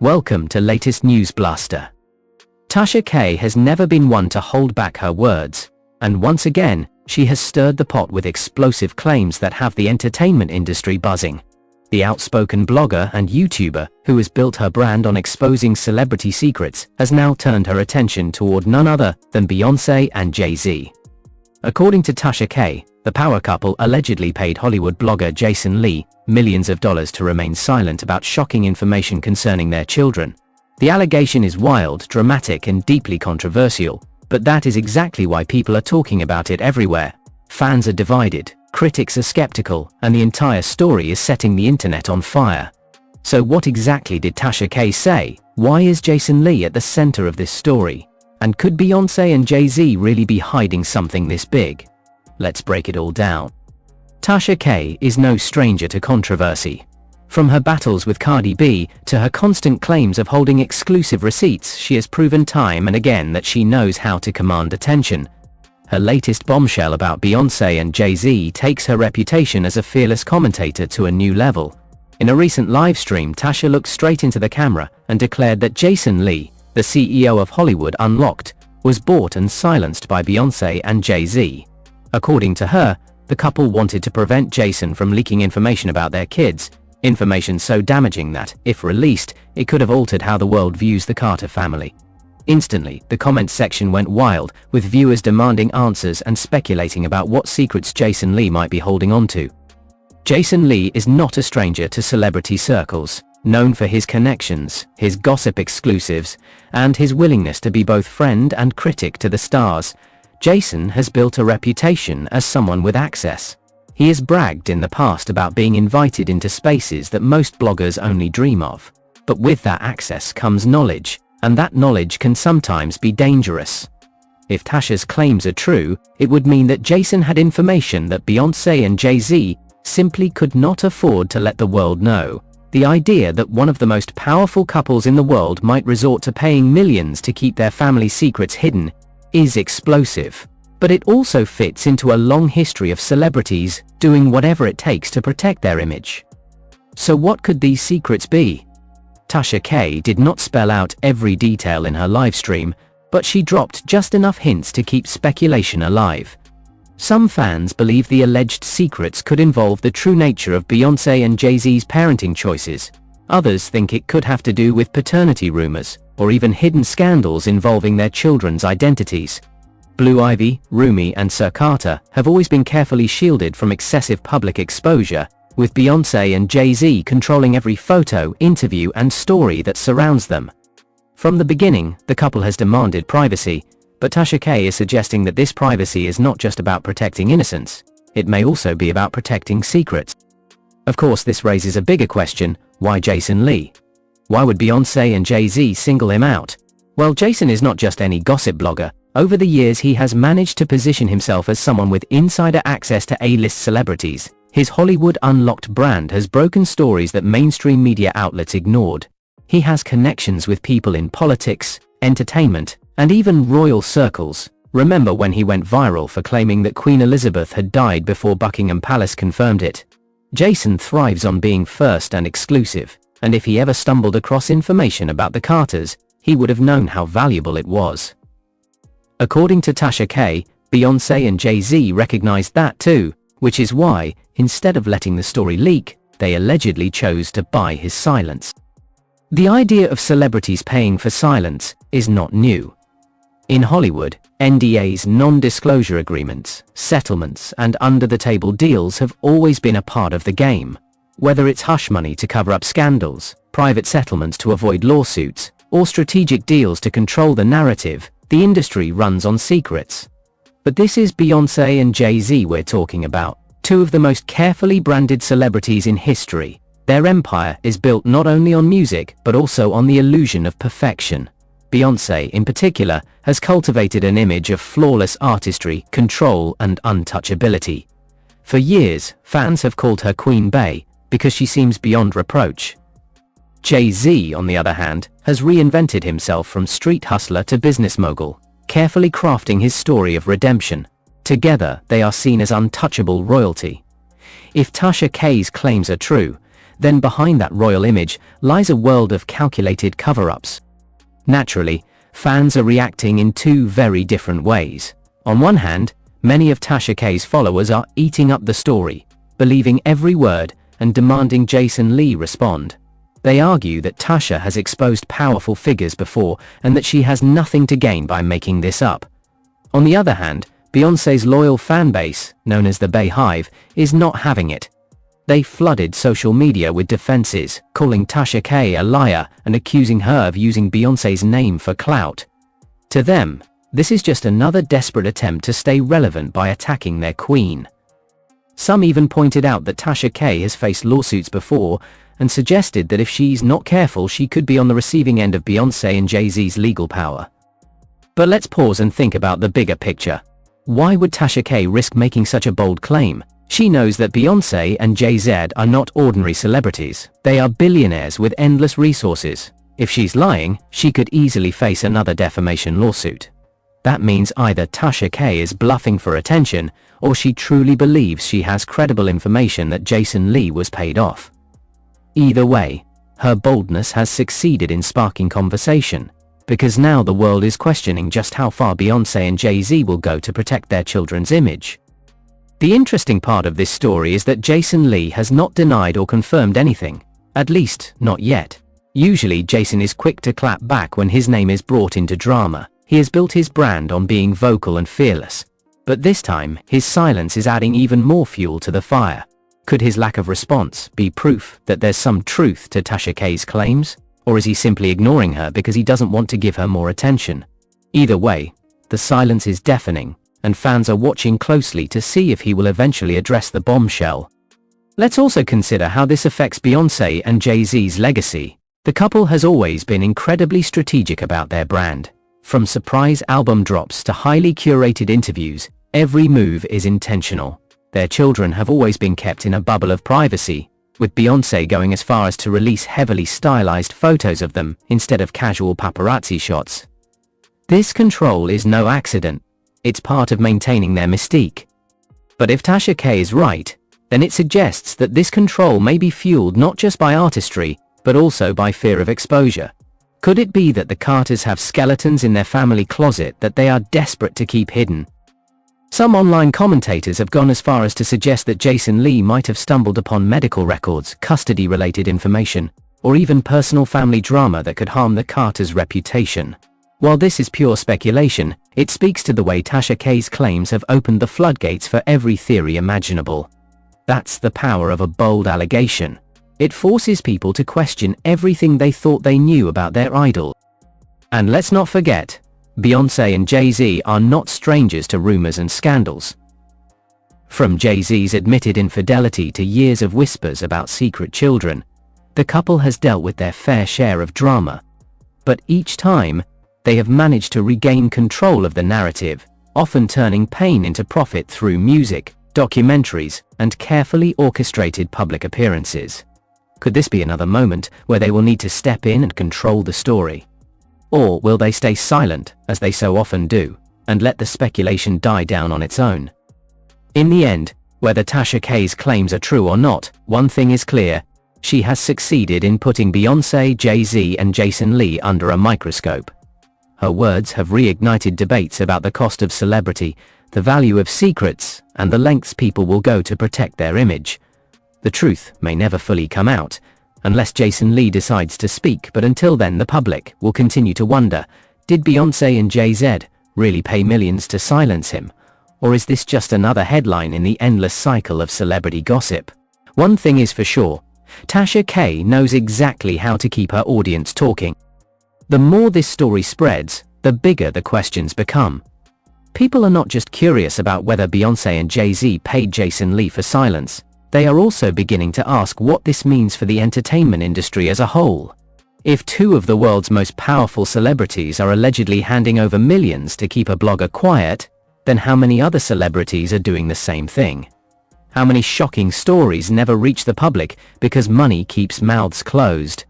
Welcome to latest News Blaster. Tasha K has never been one to hold back her words, and once again, she has stirred the pot with explosive claims that have the entertainment industry buzzing. The outspoken blogger and YouTuber, who has built her brand on exposing celebrity secrets, has now turned her attention toward none other than Beyoncé and Jay-Z. According to Tasha K, the power couple allegedly paid Hollywood blogger Jason Lee millions of dollars to remain silent about shocking information concerning their children. The allegation is wild, dramatic, and deeply controversial, but that is exactly why people are talking about it everywhere. Fans are divided, critics are skeptical, and the entire story is setting the internet on fire. So what exactly did Tasha K say? Why is Jason Lee at the center of this story? And could Beyoncé and Jay-Z really be hiding something this big? Let's break it all down. Tasha K is no stranger to controversy. From her battles with Cardi B to her constant claims of holding exclusive receipts, she has proven time and again that she knows how to command attention. Her latest bombshell about Beyoncé and Jay-Z takes her reputation as a fearless commentator to a new level. In a recent live stream, Tasha looked straight into the camera and declared that Jason Lee, the CEO of Hollywood Unlocked, was bought and silenced by Beyoncé and Jay-Z. According to her, the couple wanted to prevent Jason from leaking information about their kids, information so damaging that, if released, it could have altered how the world views the Carter family. Instantly, the comments section went wild, with viewers demanding answers and speculating about what secrets Jason Lee might be holding on to. Jason Lee is not a stranger to celebrity circles. Known for his connections, his gossip exclusives, and his willingness to be both friend and critic to the stars, Jason has built a reputation as someone with access. He has bragged in the past about being invited into spaces that most bloggers only dream of. But with that access comes knowledge, and that knowledge can sometimes be dangerous. If Tasha's claims are true, it would mean that Jason had information that Beyoncé and Jay-Z simply could not afford to let the world know. The idea that one of the most powerful couples in the world might resort to paying millions to keep their family secrets hidden is explosive. But it also fits into a long history of celebrities doing whatever it takes to protect their image. So what could these secrets be? Tasha K did not spell out every detail in her livestream, but she dropped just enough hints to keep speculation alive. Some fans believe the alleged secrets could involve the true nature of Beyoncé and Jay-Z's parenting choices. Others think it could have to do with paternity rumors, or even hidden scandals involving their children's identities. Blue Ivy, Rumi, and Sir Carter have always been carefully shielded from excessive public exposure, with Beyoncé and Jay-Z controlling every photo, interview, and story that surrounds them. From the beginning, the couple has demanded privacy, but Tasha K is suggesting that this privacy is not just about protecting innocence, it may also be about protecting secrets. Of course, this raises a bigger question: why Jason Lee? Why would Beyoncé and Jay-Z single him out? Well, Jason is not just any gossip blogger. Over the years, he has managed to position himself as someone with insider access to A-list celebrities. His Hollywood Unlocked brand has broken stories that mainstream media outlets ignored. He has connections with people in politics, entertainment, and even royal circles. Remember when he went viral for claiming that Queen Elizabeth had died before Buckingham Palace confirmed it? Jason thrives on being first and exclusive, and if he ever stumbled across information about the Carters, he would have known how valuable it was. According to Tasha K, Beyoncé and Jay-Z recognized that too, which is why, instead of letting the story leak, they allegedly chose to buy his silence. The idea of celebrities paying for silence is not new. In Hollywood, NDAs, non-disclosure agreements, settlements, and under-the-table deals have always been a part of the game. Whether it's hush money to cover up scandals, private settlements to avoid lawsuits, or strategic deals to control the narrative, the industry runs on secrets. But this is Beyoncé and Jay-Z we're talking about, two of the most carefully branded celebrities in history. Their empire is built not only on music but also on the illusion of perfection. Beyoncé, in particular, has cultivated an image of flawless artistry, control, and untouchability. For years, fans have called her Queen Bey, because she seems beyond reproach. Jay-Z, on the other hand, has reinvented himself from street hustler to business mogul, carefully crafting his story of redemption. Together, they are seen as untouchable royalty. If Tasha K's claims are true, then behind that royal image lies a world of calculated cover-ups. Naturally, fans are reacting in two very different ways. On one hand, many of Tasha K's followers are eating up the story, believing every word, and demanding Jason Lee respond. They argue that Tasha has exposed powerful figures before and that she has nothing to gain by making this up. On the other hand, Beyoncé's loyal fanbase, known as the BeyHive, is not having it. They flooded social media with defenses, calling Tasha K a liar and accusing her of using Beyoncé's name for clout. To them, this is just another desperate attempt to stay relevant by attacking their queen. Some even pointed out that Tasha K has faced lawsuits before and suggested that if she's not careful, she could be on the receiving end of Beyoncé and Jay-Z's legal power. But let's pause and think about the bigger picture. Why would Tasha K risk making such a bold claim? She knows that Beyoncé and Jay-Z are not ordinary celebrities. They are billionaires with endless resources. If she's lying, she could easily face another defamation lawsuit. That means either Tasha K is bluffing for attention, or she truly believes she has credible information that Jason Lee was paid off. Either way, her boldness has succeeded in sparking conversation, because now the world is questioning just how far Beyoncé and Jay-Z will go to protect their children's image. The interesting part of this story is that Jason Lee has not denied or confirmed anything, at least not yet. Usually Jason is quick to clap back when his name is brought into drama. He has built his brand on being vocal and fearless. But this time, his silence is adding even more fuel to the fire. Could his lack of response be proof that there's some truth to Tasha K's claims? Or is he simply ignoring her because he doesn't want to give her more attention? Either way, the silence is deafening, and fans are watching closely to see if he will eventually address the bombshell. Let's also consider how this affects Beyoncé and Jay-Z's legacy. The couple has always been incredibly strategic about their brand. From surprise album drops to highly curated interviews, every move is intentional. Their children have always been kept in a bubble of privacy, with Beyoncé going as far as to release heavily stylized photos of them instead of casual paparazzi shots. This control is no accident. It's part of maintaining their mystique. But if Tasha K is right, then it suggests that this control may be fueled not just by artistry, but also by fear of exposure. Could it be that the Carters have skeletons in their family closet that they are desperate to keep hidden? Some online commentators have gone as far as to suggest that Jason Lee might have stumbled upon medical records, custody-related information, or even personal family drama that could harm the Carters' reputation. While this is pure speculation, it speaks to the way Tasha K's claims have opened the floodgates for every theory imaginable. That's the power of a bold allegation. It forces people to question everything they thought they knew about their idol. And let's not forget, Beyoncé and Jay-Z are not strangers to rumors and scandals. From Jay-Z's admitted infidelity to years of whispers about secret children, the couple has dealt with their fair share of drama. But each time, they have managed to regain control of the narrative, often turning pain into profit through music, documentaries, and carefully orchestrated public appearances. Could this be another moment where they will need to step in and control the story? Or will they stay silent, as they so often do, and let the speculation die down on its own? In the end, whether Tasha K's claims are true or not, one thing is clear: she has succeeded in putting Beyoncé, Jay-Z, and Jason Lee under a microscope. Her words have reignited debates about the cost of celebrity, the value of secrets, and the lengths people will go to protect their image. The truth may never fully come out, unless Jason Lee decides to speak, but until then the public will continue to wonder, did Beyoncé and Jay-Z really pay millions to silence him? Or is this just another headline in the endless cycle of celebrity gossip? One thing is for sure, Tasha K knows exactly how to keep her audience talking. The more this story spreads, the bigger the questions become. People are not just curious about whether Beyoncé and Jay-Z paid Jason Lee for silence. They are also beginning to ask what this means for the entertainment industry as a whole. If two of the world's most powerful celebrities are allegedly handing over millions to keep a blogger quiet, then how many other celebrities are doing the same thing? How many shocking stories never reach the public because money keeps mouths closed?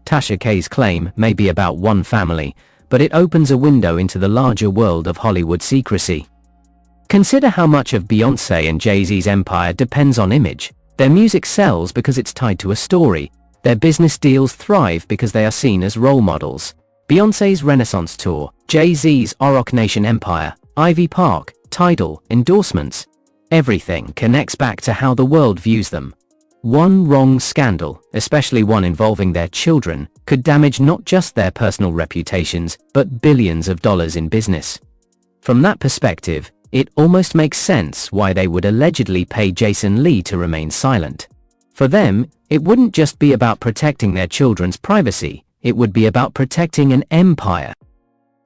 Tasha K's claim may be about one family, but it opens a window into the larger world of Hollywood secrecy. Consider how much of Beyoncé and Jay-Z's empire depends on image. Their music sells because it's tied to a story. Their business deals thrive because they are seen as role models. Beyoncé's Renaissance Tour, Jay-Z's Roc Nation Empire, Ivy Park, Tidal, endorsements. Everything connects back to how the world views them. One wrong scandal, especially one involving their children, could damage not just their personal reputations, but billions of dollars in business. From that perspective, it almost makes sense why they would allegedly pay Jason Lee to remain silent. For them, it wouldn't just be about protecting their children's privacy, it would be about protecting an empire.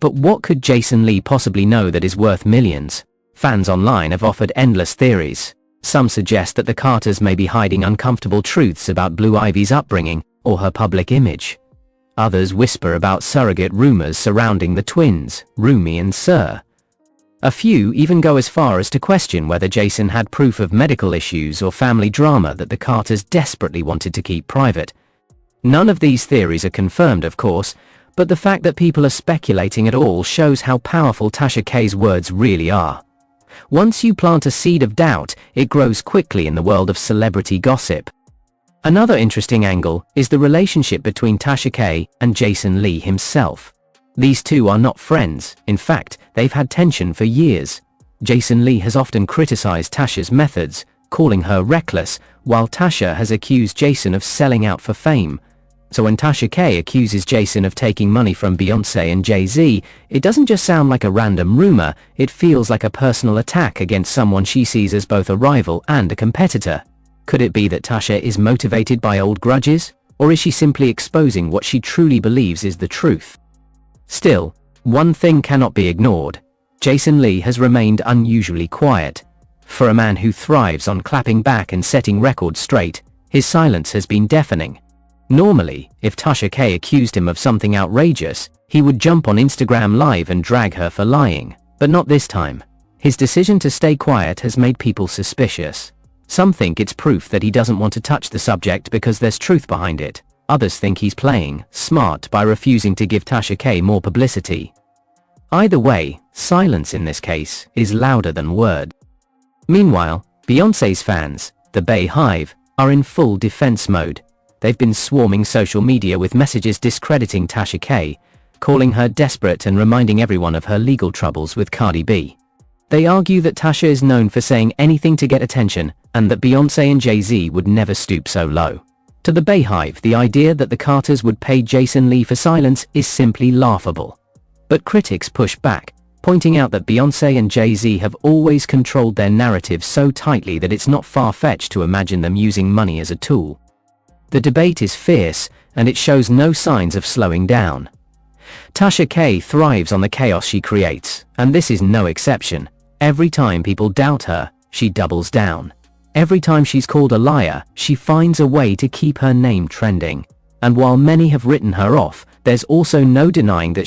But what could Jason Lee possibly know that is worth millions? Fans online have offered endless theories. Some suggest that the Carters may be hiding uncomfortable truths about Blue Ivy's upbringing or her public image. Others whisper about surrogate rumors surrounding the twins, Rumi and Sir. A few even go as far as to question whether Jason had proof of medical issues or family drama that the Carters desperately wanted to keep private. None of these theories are confirmed, of course, but the fact that people are speculating at all shows how powerful Tasha K's words really are. Once you plant a seed of doubt, it grows quickly in the world of celebrity gossip. Another interesting angle is the relationship between Tasha K and Jason Lee himself. These two are not friends. In fact, they've had tension for years. Jason Lee has often criticized Tasha's methods, calling her reckless, while Tasha has accused Jason of selling out for fame. So when Tasha K accuses Jason of taking money from Beyoncé and Jay-Z, it doesn't just sound like a random rumor, it feels like a personal attack against someone she sees as both a rival and a competitor. Could it be that Tasha is motivated by old grudges, or is she simply exposing what she truly believes is the truth? Still, one thing cannot be ignored. Jason Lee has remained unusually quiet. For a man who thrives on clapping back and setting records straight, his silence has been deafening. Normally, if Tasha K accused him of something outrageous, he would jump on Instagram Live and drag her for lying, but not this time. His decision to stay quiet has made people suspicious. Some think it's proof that he doesn't want to touch the subject because there's truth behind it. Others think he's playing smart by refusing to give Tasha K more publicity. Either way, silence in this case is louder than words. Meanwhile, Beyoncé's fans, the BeyHive, are in full defense mode. They've been swarming social media with messages discrediting Tasha K, calling her desperate and reminding everyone of her legal troubles with Cardi B. They argue that Tasha is known for saying anything to get attention, and that Beyoncé and Jay-Z would never stoop so low. To the BeyHive, the idea that the Carters would pay Jason Lee for silence is simply laughable. But critics push back, pointing out that Beyoncé and Jay-Z have always controlled their narrative so tightly that it's not far-fetched to imagine them using money as a tool. The debate is fierce, and it shows no signs of slowing down. Tasha K thrives on the chaos she creates, and this is no exception. Every time people doubt her, she doubles down. Every time she's called a liar, she finds a way to keep her name trending. And while many have written her off, there's also no denying that